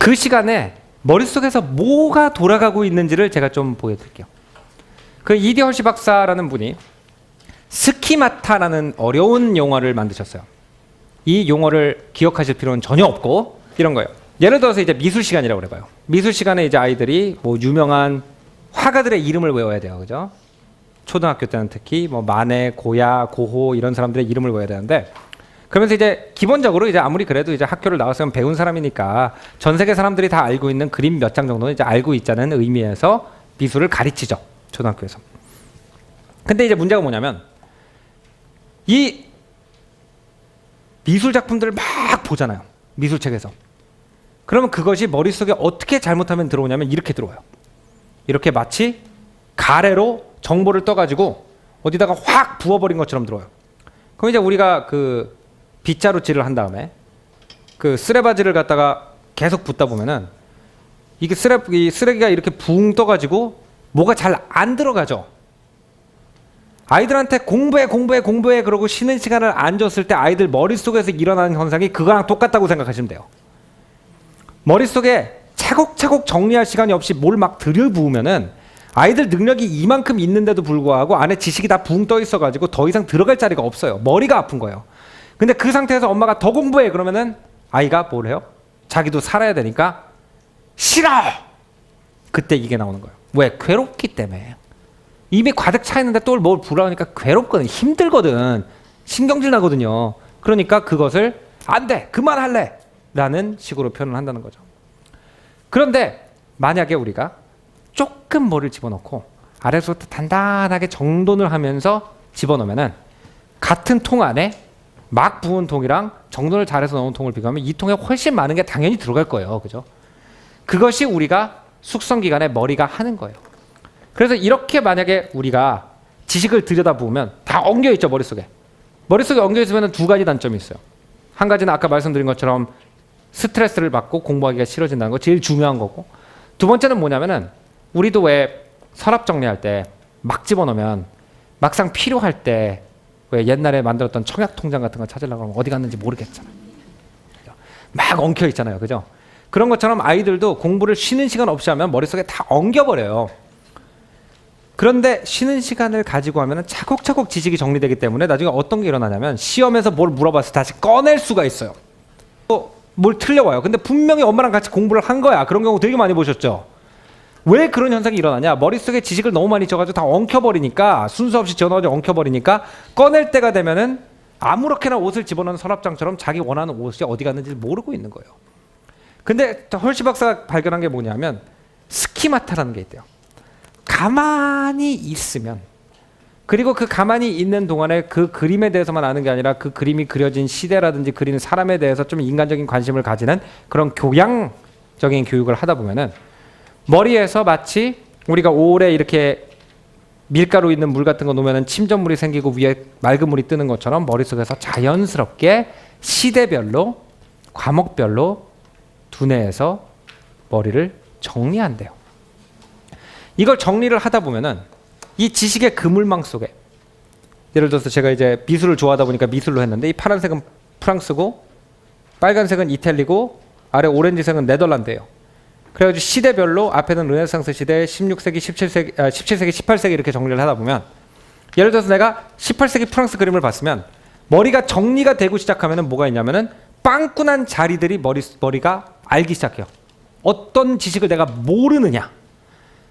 그 시간에 머릿속에서 뭐가 돌아가고 있는지를 제가 좀 보여드릴게요. 그 이디 헐시 박사라는 분이 스키마타라는 어려운 용어를 만드셨어요. 이 용어를 기억하실 필요는 전혀 없고 이런 거예요. 예를 들어서 이제 미술 시간이라고 그래봐요. 미술 시간에 이제 아이들이 뭐 유명한 화가들의 이름을 외워야 돼요, 그죠? 초등학교 때는 특히 뭐 마네, 고야, 고호 이런 사람들의 이름을 외워야 되는데, 그러면서 이제 기본적으로 이제 아무리 그래도 이제 학교를 나왔으면 배운 사람이니까 전 세계 사람들이 다 알고 있는 그림 몇 장 정도는 이제 알고 있자는 의미에서 미술을 가르치죠, 초등학교에서. 근데 이제 문제가 뭐냐면 이 미술 작품들을 막 보잖아요, 미술책에서. 그러면 그것이 머릿속에 어떻게 잘못하면 들어오냐면 이렇게 들어와요. 이렇게 마치 가래로 정보를 떠가지고 어디다가 확 부어버린 것처럼 들어와요. 그럼 이제 우리가 그 빗자루질을 한 다음에 그 쓰레바지를 갖다가 계속 붓다 보면은 이게 이 쓰레기가 이렇게 붕 떠가지고 뭐가 잘 안 들어가죠. 아이들한테 공부해 그러고 쉬는 시간을 안 줬을 때 아이들 머릿속에서 일어나는 현상이 그거랑 똑같다고 생각하시면 돼요. 머릿속에 차곡차곡 정리할 시간이 없이 뭘 막 들여부으면은 아이들 능력이 이만큼 있는데도 불구하고 안에 지식이 다 붕 떠 있어가지고 더 이상 들어갈 자리가 없어요. 머리가 아픈 거예요. 근데 그 상태에서 엄마가 더 공부해 그러면은 아이가 뭘 해요? 자기도 살아야 되니까 싫어! 그때 이게 나오는 거예요. 왜? 괴롭기 때문에. 이미 가득 차 있는데 또 뭘 부라니까 괴롭거든, 힘들거든, 신경질 나거든요. 그러니까 그것을 안 돼, 그만할래 라는 식으로 표현을 한다는 거죠. 그런데 만약에 우리가 조금 뭐를 집어넣고 아래서부터 단단하게 정돈을 하면서 집어넣으면은 같은 통 안에 막 부은 통이랑 정돈을 잘해서 넣은 통을 비교하면 이 통에 훨씬 많은 게 당연히 들어갈 거예요, 그죠? 그것이 우리가 숙성 기간에 머리가 하는 거예요. 그래서 이렇게 만약에 우리가 지식을 들여다보면 다 엉겨 있죠, 머릿속에. 머릿속에 엉겨 있으면 두 가지 단점이 있어요. 한 가지는 아까 말씀드린 것처럼 스트레스를 받고 공부하기가 싫어진다는 거, 제일 중요한 거고. 두 번째는 뭐냐면은 우리도 왜 서랍 정리할 때 막 집어넣으면 막상 필요할 때 왜 옛날에 만들었던 청약 통장 같은 거 찾으려고 하면 어디 갔는지 모르겠잖아요. 막 엉켜 있잖아요, 그죠? 그런 것처럼 아이들도 공부를 쉬는 시간 없이 하면 머릿속에 다 엉겨버려요. 그런데 쉬는 시간을 가지고 하면 차곡차곡 지식이 정리되기 때문에 나중에 어떤 게 일어나냐면 시험에서 뭘 물어봐서 다시 꺼낼 수가 있어요. 또 뭘 틀려와요. 근데 분명히 엄마랑 같이 공부를 한 거야. 그런 경우 되게 많이 보셨죠? 왜 그런 현상이 일어나냐? 머릿속에 지식을 너무 많이 줘가지고 다 엉켜버리니까, 순서 없이 집어넣어서 엉켜버리니까 꺼낼 때가 되면은 아무렇게나 옷을 집어넣는 서랍장처럼 자기 원하는 옷이 어디 갔는지 모르고 있는 거예요. 근데 헐시 박사가 발견한 게 뭐냐면 스키마타라는 게 있대요. 가만히 있으면, 그리고 그 가만히 있는 동안에 그 그림에 대해서만 아는 게 아니라 그 그림이 그려진 시대라든지 그리는 사람에 대해서 좀 인간적인 관심을 가지는 그런 교양적인 교육을 하다 보면은 머리에서 마치 우리가 오래 이렇게 밀가루 있는 물 같은 거 놓으면은 침전물이 생기고 위에 맑은 물이 뜨는 것처럼 머릿속에서 자연스럽게 시대별로, 과목별로 두뇌에서 머리를 정리한대요. 이걸 정리를 하다 보면은 이 지식의 그물망 속에, 예를 들어서 제가 이제 미술을 좋아하다 보니까 미술로 했는데 이 파란색은 프랑스고 빨간색은 이탈리고 아래 오렌지색은 네덜란드예요. 그래가지고 시대별로 앞에는 르네상스 시대, 16세기, 17세기, 18세기 이렇게 정리를 하다 보면, 예를 들어서 내가 18세기 프랑스 그림을 봤으면 머리가 정리가 되고 시작하면은 뭐가 있냐면은 빵꾸난 자리들이 머리가 알기 시작해요. 어떤 지식을 내가 모르느냐.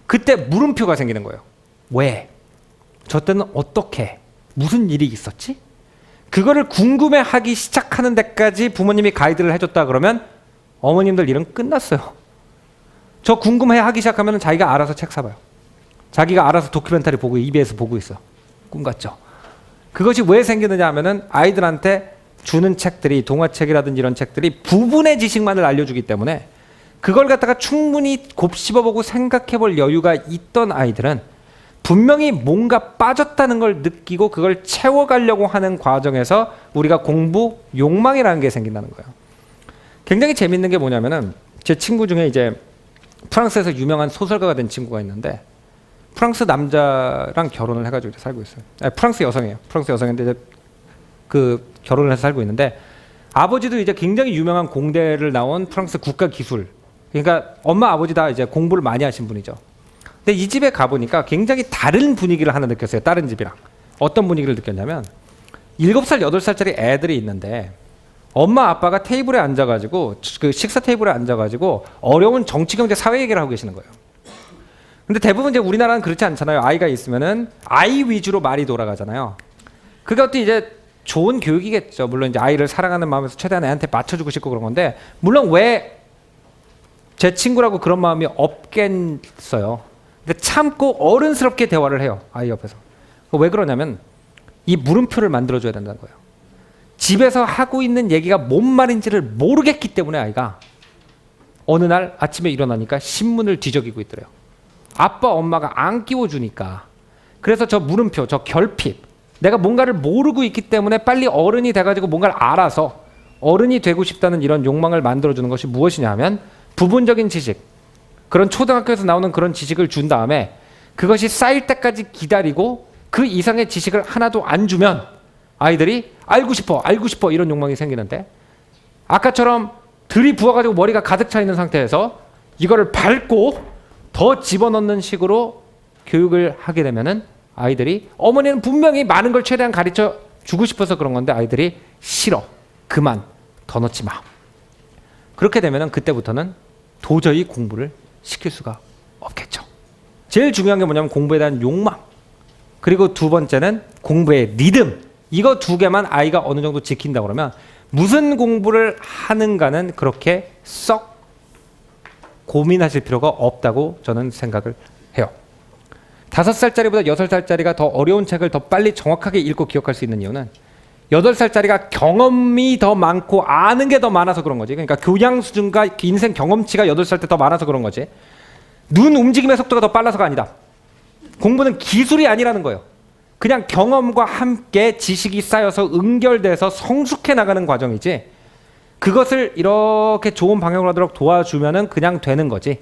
그때 물음표가 생기는 거예요. 왜? 저 때는 어떻게? 무슨 일이 있었지? 그거를 궁금해하기 시작하는 데까지 부모님이 가이드를 해줬다 그러면 어머님들 일은 끝났어요. 저 궁금해하기 시작하면 자기가 알아서 책 사봐요. 자기가 알아서 다큐멘터리 보고 EBS 보고 있어. 꿈 같죠? 그것이 왜 생기느냐 하면은 아이들한테 주는 책들이, 동화책이라든지 이런 책들이 부분의 지식만을 알려주기 때문에 그걸 갖다가 충분히 곱씹어보고 생각해볼 여유가 있던 아이들은 분명히 뭔가 빠졌다는 걸 느끼고 그걸 채워가려고 하는 과정에서 우리가 공부 욕망이라는 게 생긴다는 거예요. 굉장히 재밌는 게 뭐냐면은 제 친구 중에 이제 프랑스에서 유명한 소설가가 된 친구가 있는데 프랑스 남자랑 결혼을 해가지고 살고 있어요. 아니, 프랑스 여성이에요. 프랑스 여성인데 이제 그 결혼을 해서 살고 있는데 아버지도 이제 굉장히 유명한 공대를 나온 프랑스 국가기술 그러니까 엄마 아버지 다 이제 공부를 많이 하신 분이죠. 근데 이 집에 가보니까 굉장히 다른 분위기를 하나 느꼈어요. 다른 집이랑. 어떤 분위기를 느꼈냐면 7살, 8살짜리 애들이 있는데 엄마 아빠가 테이블에 앉아가지고 그 식사 테이블에 앉아가지고 어려운 정치, 경제, 사회 얘기를 하고 계시는 거예요. 근데 대부분 이제 우리나라는 그렇지 않잖아요. 아이가 있으면은 아이 위주로 말이 돌아가잖아요. 그것도 이제 좋은 교육이겠죠. 물론 이제 아이를 사랑하는 마음에서 최대한 애한테 맞춰주고 싶고 그런 건데 물론 왜 제 친구라고 그런 마음이 없겠어요. 근데 참고 어른스럽게 대화를 해요. 아이 옆에서. 왜 그러냐면 이 물음표를 만들어줘야 된다는 거예요. 집에서 하고 있는 얘기가 뭔 말인지를 모르겠기 때문에 아이가 어느 날 아침에 일어나니까 신문을 뒤적이고 있더래요. 아빠 엄마가 안 끼워주니까. 그래서 저 물음표, 저 결핍, 내가 뭔가를 모르고 있기 때문에 빨리 어른이 돼가지고 뭔가를 알아서 어른이 되고 싶다는 이런 욕망을 만들어주는 것이 무엇이냐 하면 부분적인 지식, 그런 초등학교에서 나오는 그런 지식을 준 다음에 그것이 쌓일 때까지 기다리고 그 이상의 지식을 하나도 안 주면 아이들이 알고 싶어 이런 욕망이 생기는데 아까처럼 들이부어가지고 머리가 가득 차 있는 상태에서 이거를 밟고 더 집어넣는 식으로 교육을 하게 되면은 아이들이 어머니는 분명히 많은 걸 최대한 가르쳐 주고 싶어서 그런 건데 아이들이 싫어, 그만, 더 넣지 마. 그렇게 되면은 그때부터는 도저히 공부를 시킬 수가 없겠죠. 제일 중요한 게 뭐냐면 공부에 대한 욕망, 그리고 두 번째는 공부의 리듬. 이거 두 개만 아이가 어느 정도 지킨다 그러면 무슨 공부를 하는가는 그렇게 썩 고민하실 필요가 없다고 저는 생각을 해요. 5살짜리보다 6살짜리가 더 어려운 책을 더 빨리 정확하게 읽고 기억할 수 있는 이유는 8살짜리가 경험이 더 많고 아는 게 더 많아서 그런 거지. 그러니까 교양 수준과 인생 경험치가 8살 때 더 많아서 그런 거지. 눈 움직임의 속도가 더 빨라서가 아니다. 공부는 기술이 아니라는 거예요. 그냥 경험과 함께 지식이 쌓여서 응결돼서 성숙해 나가는 과정이지 그것을 이렇게 좋은 방향으로 하도록 도와주면은 그냥 되는 거지.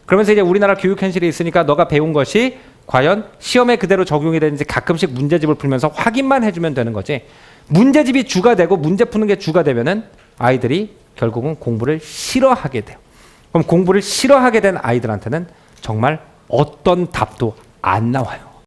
그러면서 이제 우리나라 교육 현실이 있으니까 너가 배운 것이 과연 시험에 그대로 적용이 되는지 가끔씩 문제집을 풀면서 확인만 해주면 되는 거지. 문제집이 주가 되고 문제 푸는 게 주가 되면은 아이들이 결국은 공부를 싫어하게 돼요. 그럼 공부를 싫어하게 된 아이들한테는 정말 어떤 답도 안 나와요.